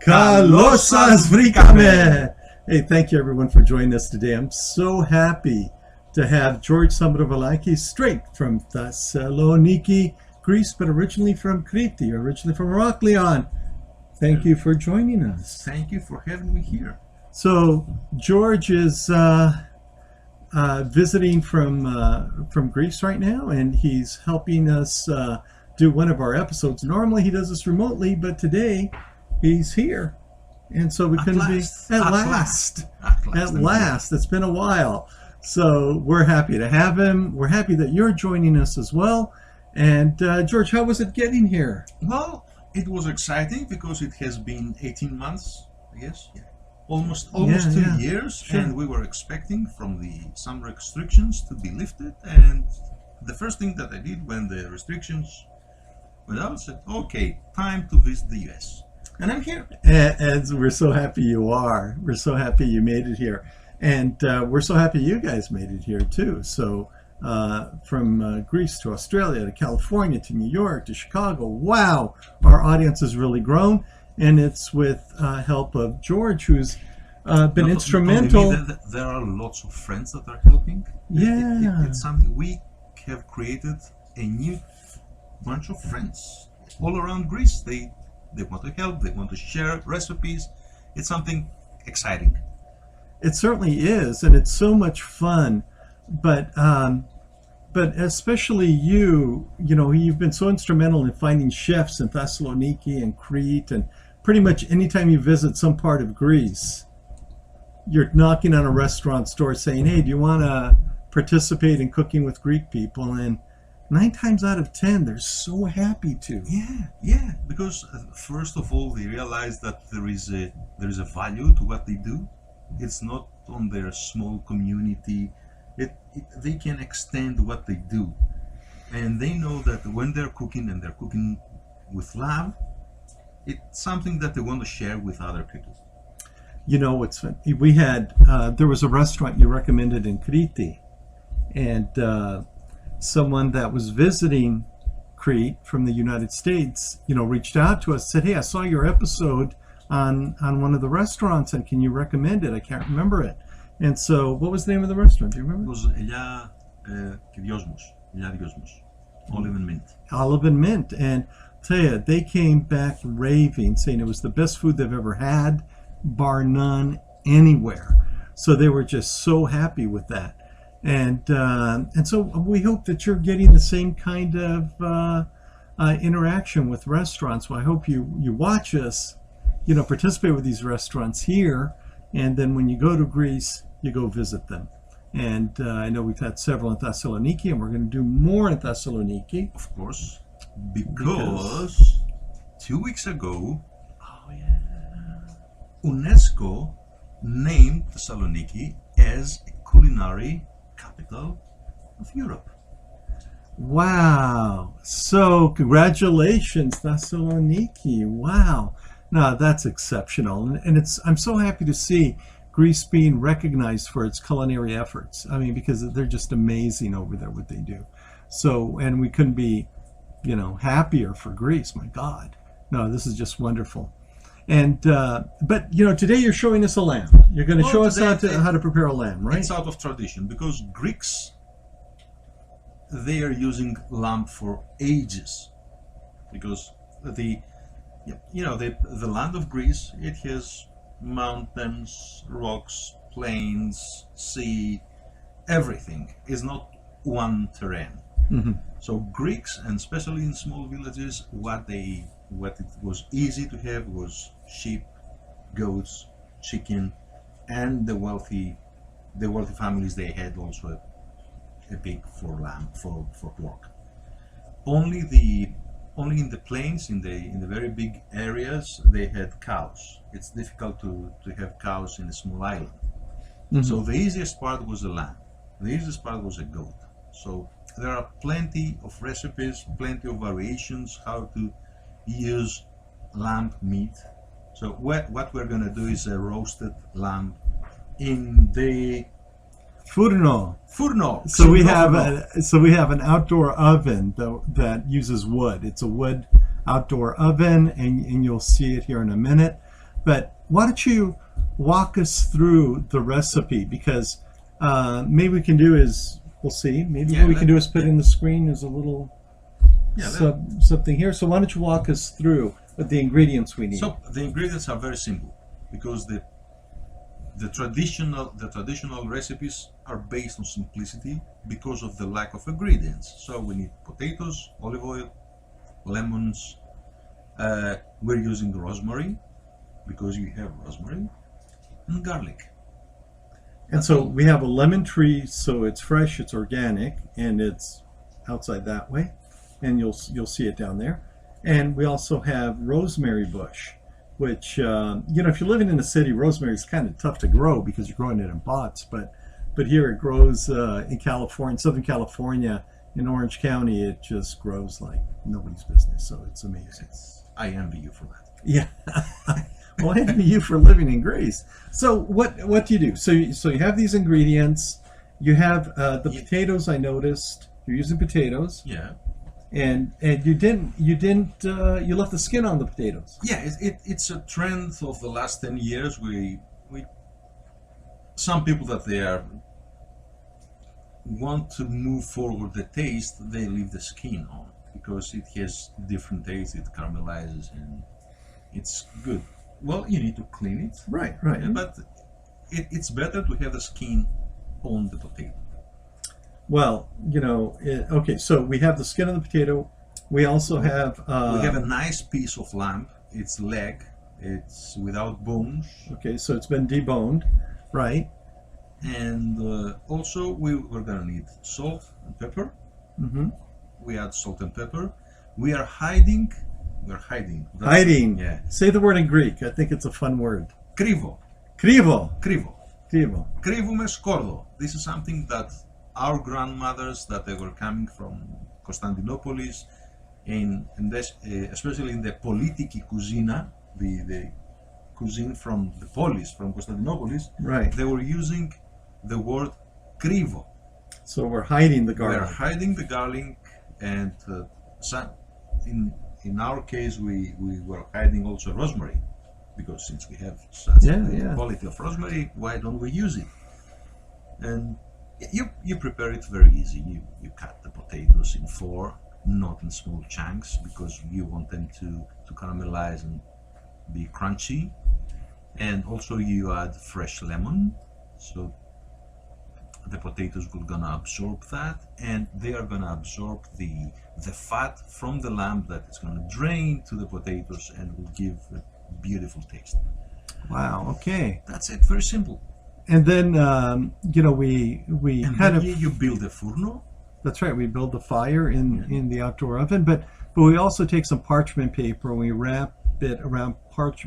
Kalosas Vrikame! Hey, thank you everyone for joining us today. I'm so happy to have George Sambravalakis straight from Thessaloniki, Greece, but originally from Crete, originally from Heraklion. Thank you for joining us. Thank you for having me here. So, George is visiting from Greece right now, and he's helping us do one of our episodes. Normally he does this remotely, but today he's here. And so we couldn't be at last. It's been a while. So we're happy to have him. We're happy that you're joining us as well. And George, how was it getting here? Well, it was exciting because it has been 18 months, I guess. Yeah. Almost 2 years, sure. And we were expecting from some restrictions to be lifted. And the first thing that I did when the restrictions went out, I said, okay, time to visit the US. And I'm here. And we're so happy you are. We're so happy you made it here. And we're so happy you guys made it here too. So from Greece to Australia to California to New York to Chicago. Wow, our audience has really grown. And it's with help of George, who's been instrumental. There are lots of friends that are helping. Yeah. It's something we have created a new bunch of friends all around Greece. They want to help, they want to share recipes. It's something exciting. It certainly is, and it's so much fun. But especially you know, you've been so instrumental in finding chefs in Thessaloniki and Crete, and pretty much anytime you visit some part of Greece, you're knocking on a restaurant door saying, hey, do you want to participate in cooking with Greek people? And 9 times out of 10, they're so happy to. Yeah, because first of all, they realize that there is a value to what they do. It's not on their small community. They can extend what they do, and they know that when they're cooking and they're cooking with love, it's something that they want to share with other people. You know, it's fun. We had there was a restaurant you recommended in Crete, and someone that was visiting Crete from the United States, you know, reached out to us, said, hey, I saw your episode on one of the restaurants, and can you recommend it? I can't remember it. And so, what was the name of the restaurant? Do you remember? It was Olive and Mint. Olive and Mint. And tell you, they came back raving, saying it was the best food they've ever had, bar none, anywhere. So they were just so happy with that. And so we hope that you're getting the same kind of interaction with restaurants. Well, I hope you watch us, you know, participate with these restaurants here, and then when you go to Greece, you go visit them. And I know we've had several in Thessaloniki, and we're going to do more in Thessaloniki. Of course, because 2 weeks ago, UNESCO named Thessaloniki as a culinary capital of Europe. Wow. So congratulations, Thessaloniki. Wow. No, that's exceptional. And I'm so happy to see Greece being recognized for its culinary efforts. I mean, because they're just amazing over there, what they do. So, and we couldn't be, you know, happier for Greece. My God. No, this is just wonderful. And, but, you know, today you're showing us a lamb. You're going to show us how to prepare a lamb, right? It's out of tradition, because Greeks, they are using lamb for ages. Because the land of Greece, it has mountains, rocks, plains, sea, everything is not one terrain. Mm-hmm. So Greeks, and especially in small villages, what it was easy to have was sheep, goats, chicken, and the wealthy families, they had also a pig for lamb, for pork. Only in the plains, in the very big areas, they had cows. It's difficult to have cows in a small island. Mm-hmm. So the easiest part was the lamb. The easiest part was a goat. So there are plenty of recipes, plenty of variations how to use lamb meat. So what we're gonna do is a roasted lamb in the Furuno. So we have an outdoor oven that uses wood. It's a wood outdoor oven, and you'll see it here in a minute. But why don't you walk us through the recipe? Because maybe we can do is, we'll see, maybe what we can do is put in the screen as a little something here. So why don't you walk us through the ingredients we need? So the ingredients are very simple, because the traditional recipes are based on simplicity because of the lack of ingredients. So we need potatoes, olive oil, lemons. We're using rosemary because you have rosemary, and garlic. And so we have a lemon tree, so it's fresh, it's organic, and it's outside that way, and you'll see it down there. And we also have rosemary bush, which if you're living in the city, rosemary is kind of tough to grow because you're growing it in pots. But here it grows in California, Southern California, in Orange County. It just grows like nobody's business. So it's amazing. I envy you for that. Yeah. Well, I envy you for living in Greece. So what do you do? So you have these ingredients. You have the potatoes. I noticed you're using potatoes. Yeah. And you left the skin on the potatoes. Yeah, it's a trend of the last 10 years. We some people that want to move forward the taste, they leave the skin on because it has different taste. It caramelizes and it's good. Well, you need to clean it. Right. But it's better to have the skin on the potato. Well, okay, so we have the skin of the potato. We also have... we have a nice piece of lamb. It's leg. It's without bones. Okay, so it's been deboned, right? And also we're going to need salt and pepper. Mm-hmm. We add salt and pepper. We're hiding. Hiding. Yeah. Say the word in Greek. I think it's a fun word. Krivo. Krivo. Me skordo. This is something that our grandmothers, that they were coming from Constantinopolis, especially in the politiki cuisine, the cuisine from the polis, from Constantinopolis, right? They were using the word krivo. So we're hiding the garlic. We're hiding the garlic, and in our case, we were hiding also rosemary, because since we have such a quality of rosemary, why don't we use it? And you prepare it very easy. You cut the potatoes in 4, not in small chunks, because you want them to caramelize and be crunchy. And also you add fresh lemon, so the potatoes will gonna absorb that, and they are gonna absorb the fat from the lamb that is gonna drain to the potatoes and will give a beautiful taste. Wow. Okay. That's it. Very simple. And then we you build a furno. That's right. We build the fire in the outdoor oven, but we also take some parchment paper and we wrap it around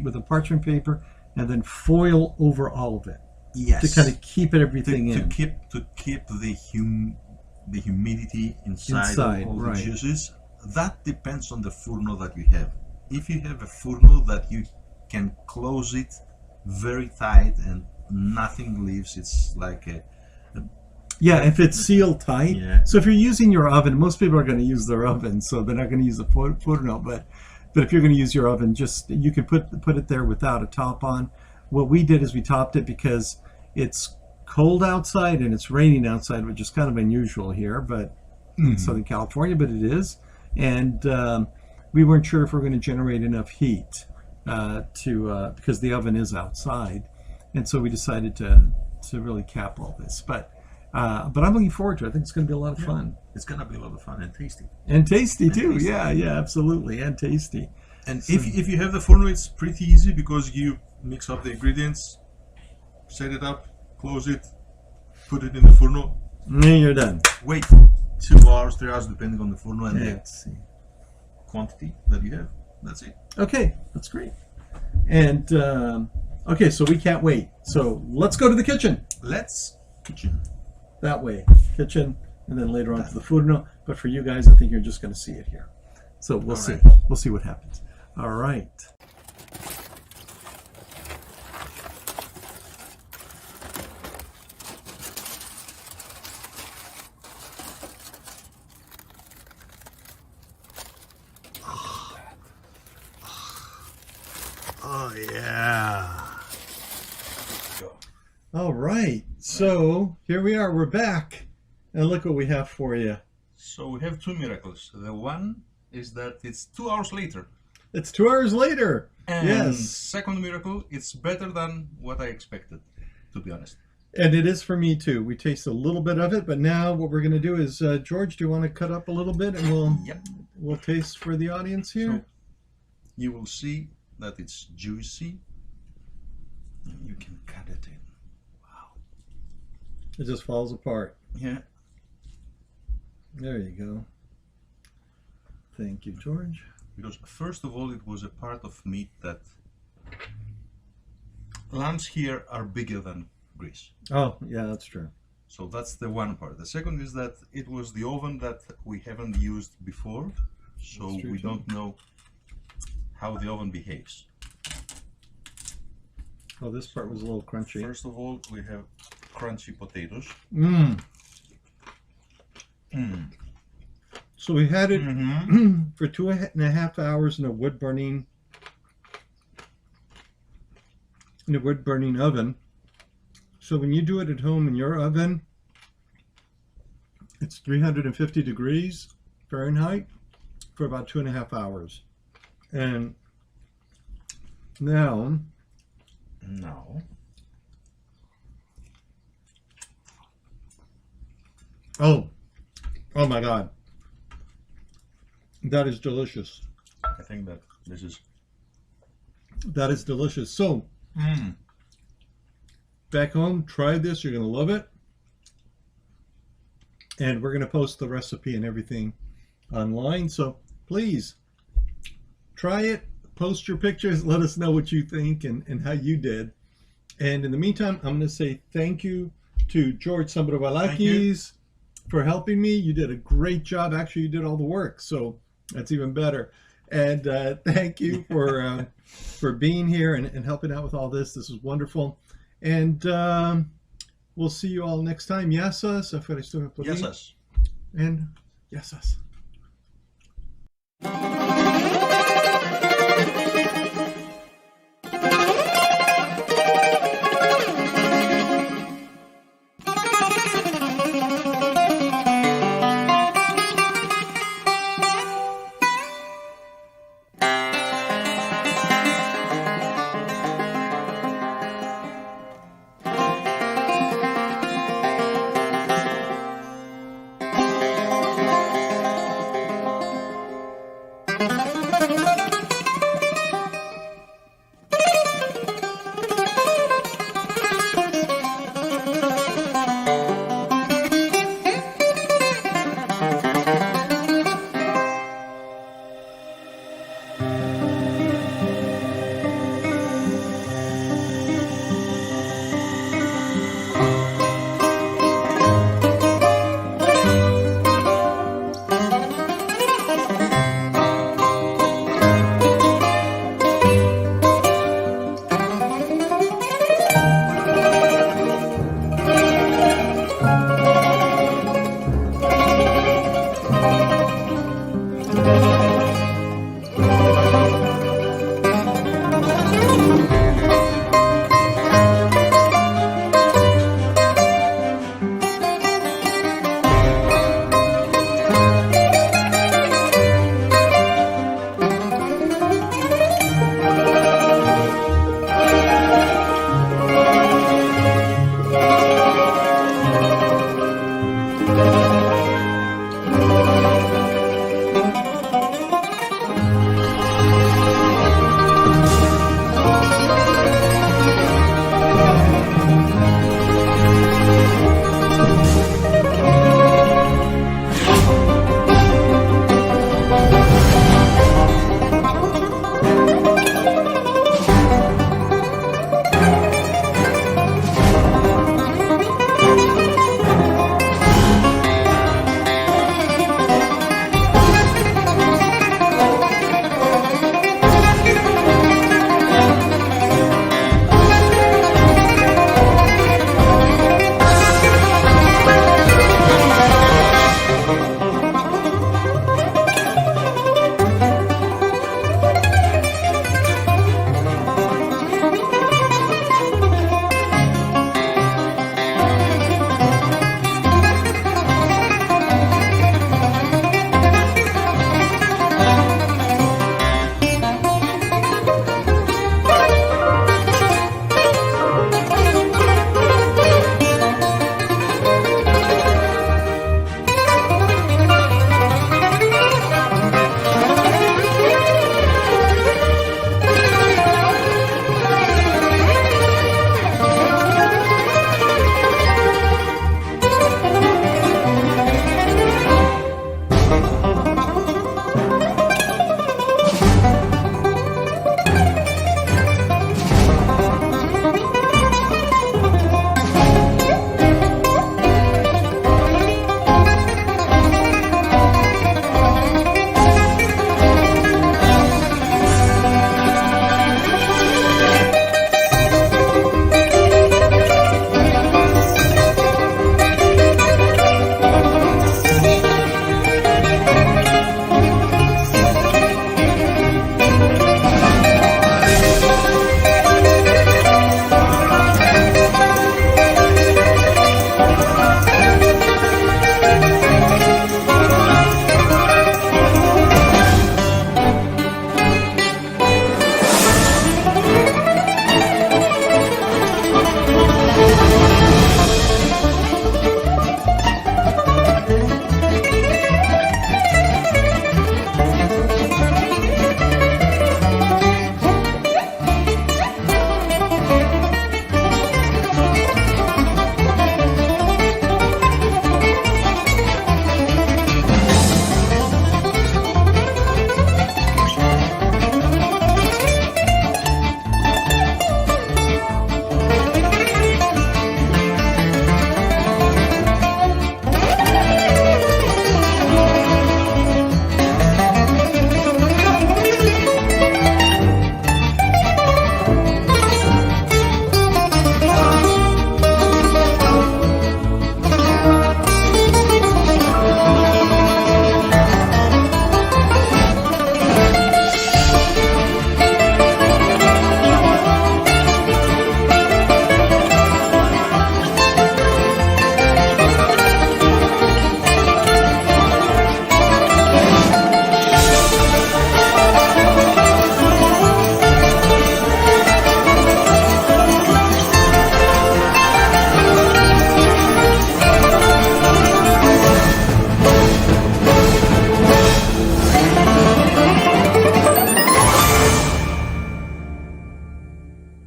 with a parchment paper and then foil over all of it. Yes. To kind of keep everything in. To keep the humidity inside of all the juices. That depends on the furno that you have. If you have a furno that you can close it very tight and nothing leaves, it's like if it's sealed tight. Yeah. So if you're using your oven, most people are going to use their oven, so they're not going to use a furno. But if you're going to use your oven, you can put it there without a top on. What we did is we topped it because it's cold outside and it's raining outside, which is kind of unusual here, but in Southern California, but it is. And we weren't sure if we're going to generate enough heat because the oven is outside, and so we decided to really cap all this. But I'm looking forward to it. I think it's going to be a lot of fun. It's going to be a lot of fun and tasty. And tasty too. Yeah, absolutely, and tasty. And so, if you have the furno, it's pretty easy because you mix up the ingredients, set it up, close it, put it in the furno. And then you're done. Wait 2 hours, 3 hours, depending on the furno and the quantity that you have. That's it. Okay, that's great. And okay, so we can't wait. So let's go to the kitchen. Kitchen. That way, kitchen, and then later on to the furno. But for you guys, I think you're just going to see it here. So we'll see. We'll see what happens. All right. Oh, yeah. Go. All right. So here we are. We're back. And look what we have for you. So we have two miracles. The one is that it's 2 hours later. It's 2 hours later. And Yes. second miracle, it's better than what I expected, to be honest. And it is for me too. We taste a little bit of it, but now what we're going to do is, George, do you want to cut up a little bit and Yep. we'll taste for the audience here? So you will see that it's juicy. And you can cut it in. Wow. It just falls apart. Yeah. There you go. Thank you, George. Because first of all, it was a part of meat that lambs here are bigger than Greece. Oh, yeah, that's true. So that's the one part. The second is that it was the oven that we haven't used before, so That's true we too. don't know how the oven behaves. Oh, this part was a little crunchy. First of all, we have crunchy potatoes. Mmm. Mm. So we had it Mm-hmm. for 2.5 hours in a wood burning oven. So when you do it at home in your oven, it's 350 degrees Fahrenheit for about 2.5 hours. And now, No. oh my God, that is delicious. I think that this is. That is delicious. So back home, try this. You're going to love it. And we're going to post the recipe and everything online. So please try it. Post your pictures. Let us know what you think and how you did. And in the meantime, I'm going to say thank you to George Sambrovalakis for helping me. You did a great job. Actually, you did all the work. So that's even better. And thank you for being here and helping out with all this. This is wonderful. And we'll see you all next time. Yes, us. Yes, And yes, us.